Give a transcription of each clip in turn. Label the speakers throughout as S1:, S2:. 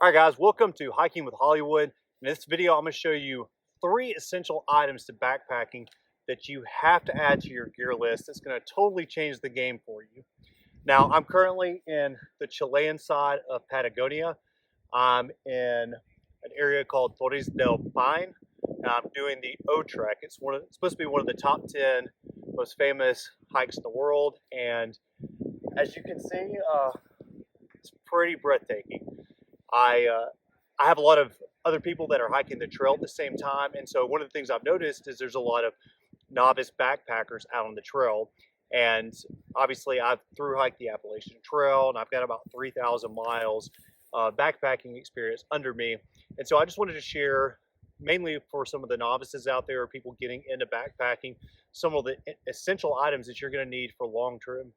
S1: All right, guys, welcome to Hiking with Hollywood. In this video, I'm going to show you 3 essential items to backpacking that you have to add to your gear list. That's going to totally change the game for you. Now, I'm currently in the Chilean side of Patagonia. I'm in an area called Torres del Paine, and I'm doing the O Trek. It's supposed to be one of the top 10 most famous hikes in the world, and as you can see, it's pretty breathtaking. I have a lot of other people that are hiking the trail at the same time, and so one of the things I've noticed is there's a lot of novice backpackers out on the trail. And obviously I've thru-hiked the Appalachian Trail, and I've got about 3,000 miles backpacking experience under me. And so I just wanted to share, mainly for some of the novices out there, or people getting into backpacking, some of the essential items that you're going to need for long-term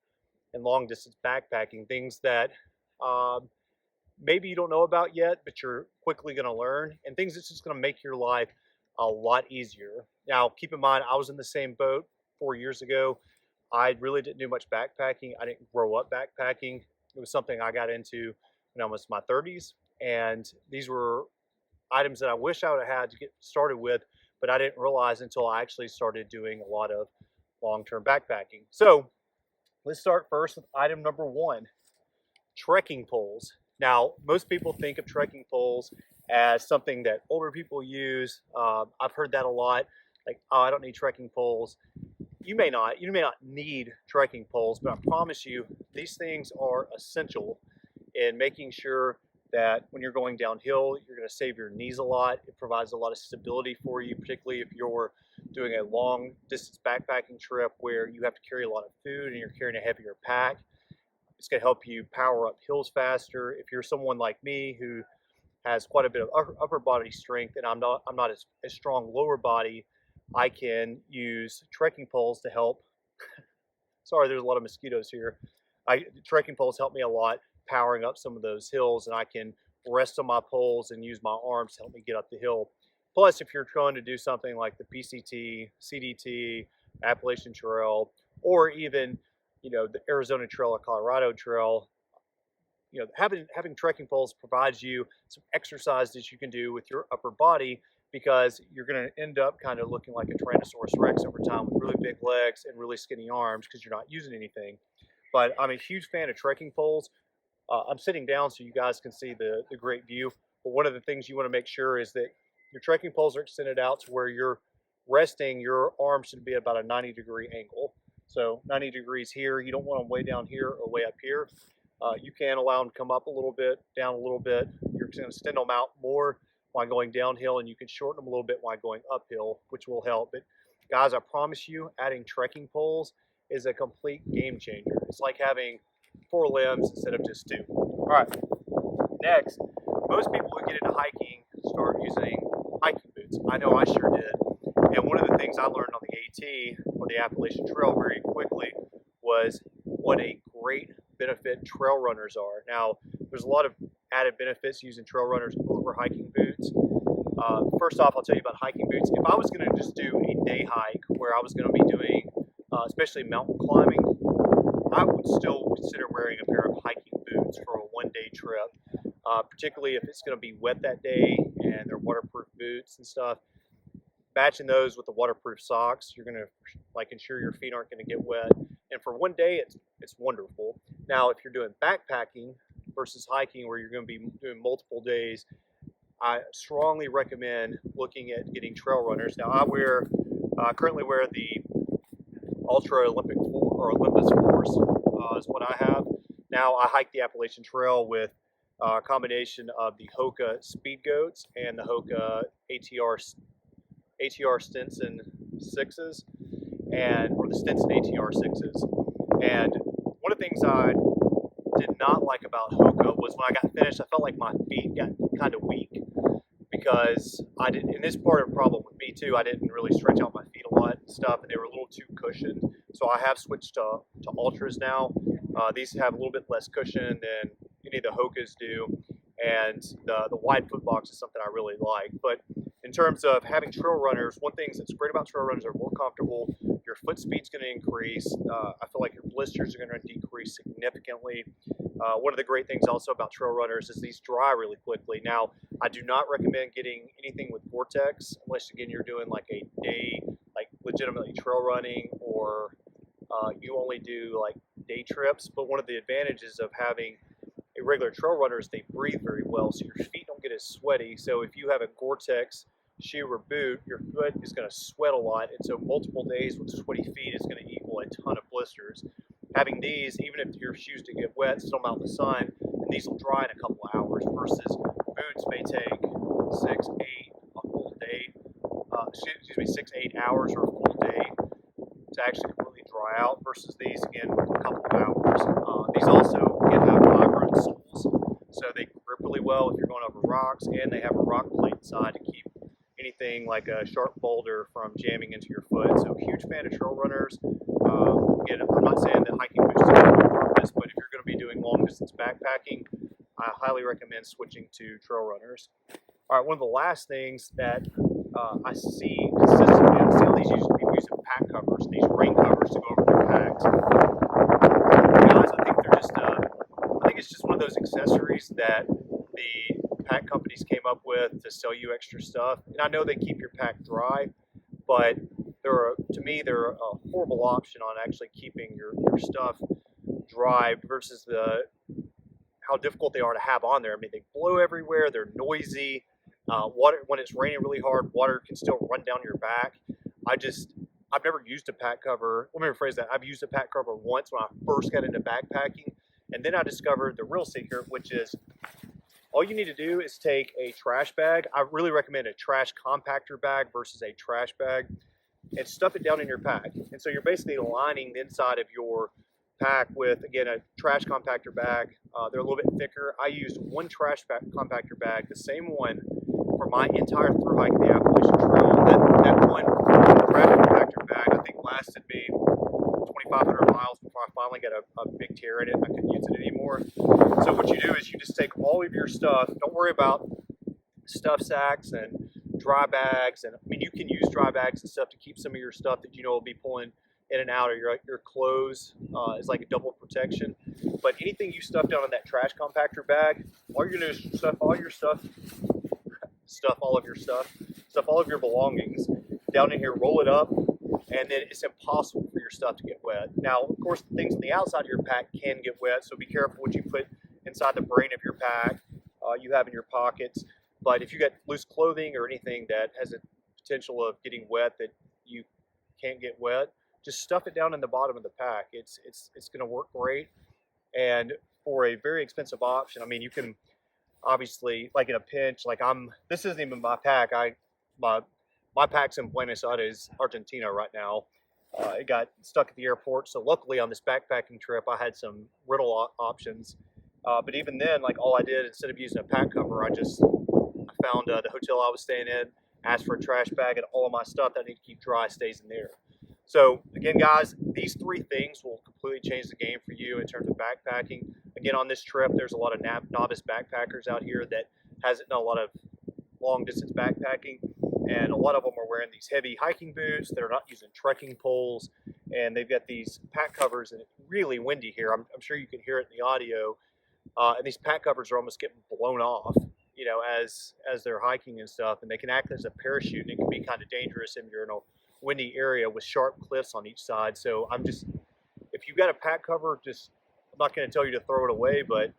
S1: and long-distance backpacking, things that maybe you don't know about yet, but you're quickly going to learn, and things that's just going to make your life a lot easier. Now, keep in mind, I was in the same boat 4 years ago. I really didn't do much backpacking. I didn't grow up backpacking. It was something I got into when I was in my 30s, and these were items that I wish I would have had to get started with, but I didn't realize until I actually started doing a lot of long-term backpacking. So let's start first with item number 1, trekking poles. Now, most people think of trekking poles as something that older people use. I've heard that a lot, like, oh, I don't need trekking poles. You may not need trekking poles, but I promise you, these things are essential in making sure that when you're going downhill, you're going to save your knees a lot. It provides a lot of stability for you, particularly if you're doing a long distance backpacking trip where you have to carry a lot of food and you're carrying a heavier pack. It's going to help you power up hills faster. If you're someone like me who has quite a bit of upper body strength and I'm not as strong lower body, I can use trekking poles to help. Sorry, there's a lot of mosquitoes here. Trekking poles help me a lot powering up some of those hills, and I can rest on my poles and use my arms to help me get up the hill. Plus, if you're trying to do something like the PCT, CDT, Appalachian Trail, or even the Arizona Trail or Colorado Trail, having trekking poles provides you some exercise that you can do with your upper body, because you're going to end up kind of looking like a Tyrannosaurus Rex over time with really big legs and really skinny arms because you're not using anything. But I'm a huge fan of trekking poles. I'm sitting down so you guys can see the great view. But one of the things you want to make sure is that your trekking poles are extended out to where you're resting. Your arms should be at about a 90-degree angle. So 90 degrees here. You don't want them way down here or way up here. You can allow them to come up a little bit, down a little bit. You're going to extend them out more while going downhill, and you can shorten them a little bit while going uphill, which will help. But guys, I promise you, adding trekking poles is a complete game changer. It's like having 4 limbs instead of just 2. All right, next, most people who get into hiking start using hiking boots. I know I sure did. And one of the things I learned on the AT, or the Appalachian Trail, very quickly was what a great benefit trail runners are. Now, there's a lot of added benefits using trail runners over hiking boots. First off, I'll tell you about hiking boots. If I was going to just do a day hike where I was going to be doing, especially mountain climbing, I would still consider wearing a pair of hiking boots for a one-day trip, particularly if it's going to be wet that day and they're waterproof boots and stuff. Matching those with the waterproof socks, you're going to ensure your feet aren't going to get wet. And for one day, it's wonderful. Now, if you're doing backpacking versus hiking, where you're going to be doing multiple days, I strongly recommend looking at getting trail runners. Now, I currently wear the Olympus Force is what I have. Now, I hike the Appalachian Trail with a combination of the Hoka Speed Goats and the Hoka ATR Stinson 6s, or the Stinson ATR 6s. And one of the things I did not like about Hoka was when I got finished, I felt like my feet got kind of weak, because I didn't, and this part of the problem with me too, I didn't really stretch out my feet a lot and stuff, and they were a little too cushioned. So I have switched to Ultras now. These have a little bit less cushion than any of the Hokas do, and the wide foot box is something I really like. But in terms of having trail runners, one thing that's great about trail runners, are more comfortable. Your foot speed's going to increase. I feel like your blisters are going to decrease significantly. One of the great things also about trail runners is these dry really quickly. Now, I do not recommend getting anything with Vortex unless, again, you're doing like a day, like legitimately trail running, or you only do like day trips. But one of the advantages of having a regular trail runner is they breathe very well, so your feet don't get as sweaty. So if you have a Gore-Tex shoe or boot, your foot is going to sweat a lot, and so multiple days with sweaty feet is going to equal a ton of blisters. Having these, even if your shoes do get wet, sit them out in the sun, and these will dry in a couple of hours, versus boots may take 6, 8, a full day, 6, 8 hours or a full day to actually completely dry out, versus these, again, a couple of hours. These also can have vibrant soles, so they grip really well if you're going over rocks, and they have a rock plate inside to keep anything like a sharp boulder from jamming into your foot. So huge fan of trail runners. Again, I'm not saying that hiking boots are on purpose, but if you're going to be doing long distance backpacking, I highly recommend switching to trail runners. All right, one of the last things that I see consistently, I see all these people using pack covers, these rain covers to go over their packs. Guys, I think they're just, I think it's just one of those accessories that the pack companies came up with to sell you extra stuff. And I know they keep your pack dry, but to me, they're a horrible option on actually keeping your stuff dry versus how difficult they are to have on there. I mean, they blow everywhere, they're noisy. Water, when it's raining really hard, water can still run down your back. I've never used a pack cover. Let me rephrase that. I've used a pack cover once when I first got into backpacking, and then I discovered the real secret, which is all you need to do is take a trash bag. I really recommend a trash compactor bag versus a trash bag, and stuff it down in your pack. And so you're basically lining the inside of your pack with, again, a trash compactor bag. They're a little bit thicker. I used one trash compactor bag, the same one for my entire through hike the Appalachian Trail. That one trash compactor bag, I think, lasted me 2,500 miles before I finally got a big tear in it. I couldn't use it anymore. So what you do is you just take all of your stuff. Don't worry about stuff sacks and dry bags. And I mean, you can use dry bags and stuff to keep some of your stuff that you know will be pulling in and out of your clothes is like a double protection. But anything you stuff down in that trash compactor bag, all you're gonna do is stuff all of your belongings down in here, roll it up, and then it's impossible for your stuff to get wet. Now, of course, the things on the outside of your pack can get wet, so be careful what you put inside the brain of your pack, you have in your pockets. But if you got loose clothing or anything that has a potential of getting wet that you can't get wet, just stuff it down in the bottom of the pack. It's going to work great. And for a very expensive option, I mean, you can obviously, like in a pinch, like this isn't even my pack. My pack's in Buenos Aires, Argentina right now. It got stuck at the airport. So luckily on this backpacking trip, I had some rental options. But even then, like all I did, instead of using a pack cover, I found the hotel I was staying in, asked for a trash bag, and all of my stuff that I need to keep dry stays in there. So again, guys, these three things will completely change the game for you in terms of backpacking. Again, on this trip, there's a lot of novice backpackers out here that hasn't done a lot of long distance backpacking, and a lot of them are wearing these heavy hiking boots. They're not using trekking poles, and they've got these pack covers, and it's really windy here. I'm sure you can hear it in the audio, and these pack covers are almost getting blown off, you know, as they're hiking and stuff, and they can act as a parachute, and it can be kind of dangerous if you're in a windy area with sharp cliffs on each side. So if you've got a pack cover, I'm not going to tell you to throw it away, but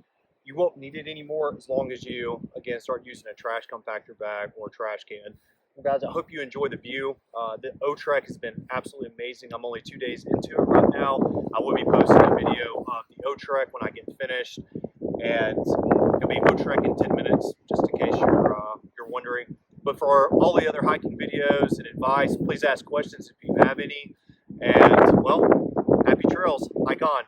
S1: you won't need it anymore as long as you, again, start using a trash compactor bag or a trash can. Well, guys, I hope you enjoy the view. The O-Trek has been absolutely amazing. I'm only 2 days into it right now. I will be posting a video of the O-Trek when I get finished, and it'll be O-Trek in 10 minutes, just in case you're wondering. But for all the other hiking videos and advice, please ask questions if you have any. And, well, happy trails. Hike on.